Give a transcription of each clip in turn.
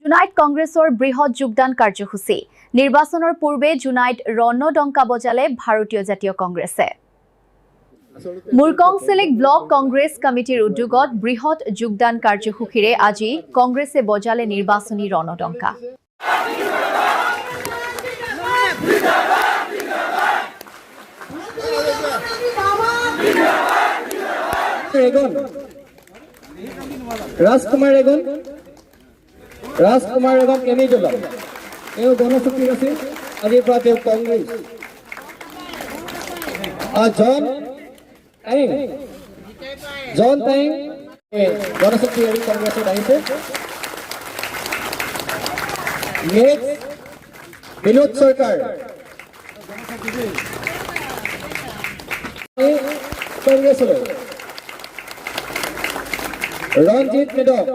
জুনাইট কংগ্ৰেছৰ বৃহৎ যোগদান কাৰ্যসূচী নিৰ্বাচনৰ পূৰ্বে জুনাইট ৰণডংকা বজালে ভাৰতীয় জাতীয় কংগ্ৰেছে মুৰকংচেলেক ব্লক কংগ্ৰেছ কমিটিৰ উদ্যোগত বৃহৎ যোগদান কাৰ্যসূচীৰে আজি কংগ্ৰেছে বজালে নিৰ্বাচনী ৰণডংকা राजकुमार एवं केमिजोला एवं गणशक्ति আছে আজি প্ৰাতে কংগ্ৰেস জন টাইম গণশক্তি আৰু কংগ্ৰেছৰ আহিছে নেক্সট বিনোদ সৰকাৰ কংগ্ৰেছৰ রঞ্জিত মেডক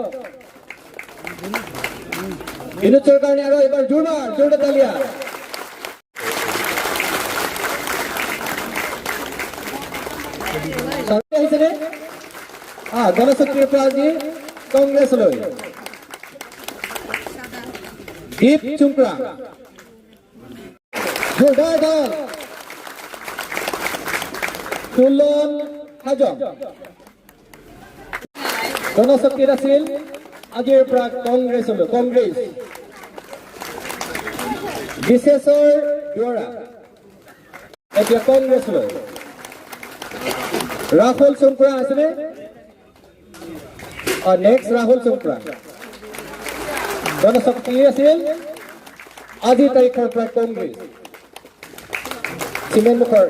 বিনোদ সরকার ने एक बार जोरदार तालियां गणशक्ति प्राजी कांग्रेस दीप चुंकड़ा जोरदार दल तुलन हाजम गणशक्ति रासिल आजिर प्राक कांग्रेस विशेषर द्वारा এতিয়া कांग्रेस राहुल चोपड़ा आसने और नेक्स्ट राहुल चोपड़ा गणशक्ति আজি तारीखर पर कांग्रेस सीमेन मुखर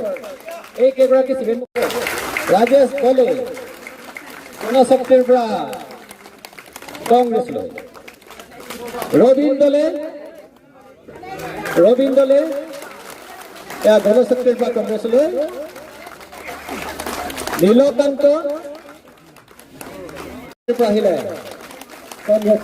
एक सीमेन मुखर राजेश दले गणशक्तिर कांग्रेस रवीन दले या गणशक्तिर कांग्रेस नीलकांत कांग्रेस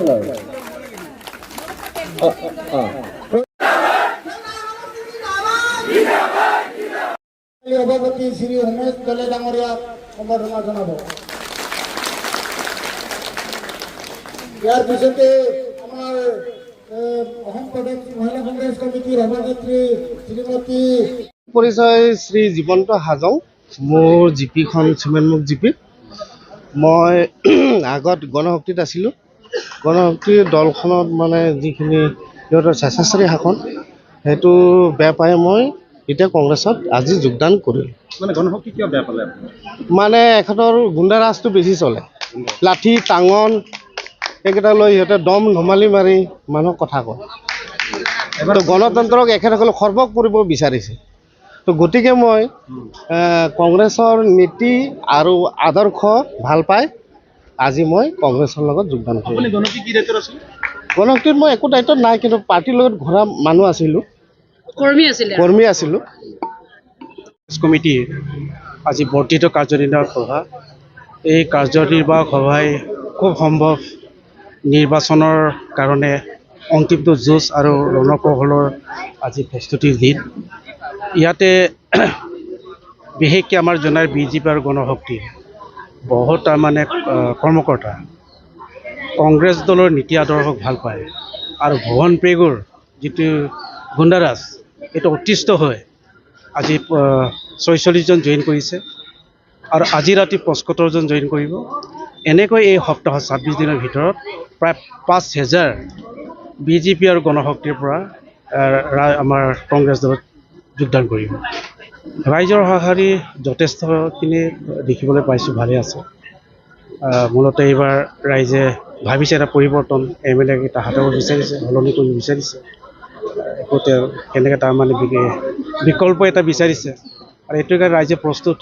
सभापति श्री उमेश दले डांगरिया सम्बर्धना जनाब यार पिछते अहम प्रदेश महिला कांग्रेस कमिटी सभानेत्री श्रीमती परिचय श्री जीवंत हाजং मोर जीपी खन सिमेनमुख जीपी मैं आगत गणशक्ति आसिलो गणशक्ति दलखনত माने जिखिनि स्वेच्छाचारी शासन हेतु बेया पाई मैं इतना कांग्रेसत आज योगदान करिलो माने गणशक्ति किय बेया पाले माने एखतर गुंडाराजটো बेছি चले लाठी टांगन एकेटा লৈ সিহঁতে দম ধমালি মাৰি মানুহক কথা কয় তো গণতন্ত্ৰক একেসকলে খৰ্বক কৰিব বিচাৰিছে তো গতিকে মই কংগ্ৰেছৰ নীতি আৰু আদৰ্শ ভাল পাই আজি মই কংগ্ৰেছৰ লগত যোগদান কৰিলোঁ আপুনি গণশক্তি কি দায়িত্বত আছিল গণশক্তিত মই একো দায়িত্বত নাই কিন্তু পাৰ্টিৰ লগত ঘূৰা মানুহ আছিলোঁ কৰ্মী আছিলোঁ কমিটি আজি বৰ্ধিত কাৰ্যনিৰ্বাহক সভা এই কাৰ্যনিৰ্বাহক সভাই খুব সম্ভৱ নিৰ্বাচনৰ কাৰণে অন্তিম যুঁজ আৰু ৰণকৌশলৰ আজি প্ৰস্তুতিৰ দিন ইয়াতে বিশেষকৈ আমাৰ জনাৰ বিজেপি আৰু গণশক্তি বহুত মানে কৰ্মকৰ্তা কংগ্ৰেছ দলৰ নীতি আদৰ্শক ভাল পায় আৰু ভুৱন পেগুৰ যিটো গুণ্ডাৰাজ এইটো অতিষ্ঠ হয় আজি ৪৬জন জইন কৰিছে আৰু আজি ৰাতি ৭৫জন জইন কৰিব এনেকৈ এই সপ্তাহত ২৬ দিনৰ ভিতৰত প্ৰায় ৫,০০০ বিজেপি আৰু গণশক্তিৰ পৰা আমাৰ কংগ্ৰেছ দলত যোগদান কৰিব ৰাইজৰ সঁহাৰি যথেষ্টখিনি দেখিবলৈ পাইছোঁ ভালে আছে মূলতে এইবাৰ ৰাইজে ভাবিছে এটা পৰিৱৰ্তন এমএলএ কেইটা হাতত বিচাৰিছে সলনি কৰিব বিচাৰিছে কেনেকৈ তাৰমানে বিকল্প এটা বিচাৰিছে আৰু এইটো কাৰণে ৰাইজে প্ৰস্তুত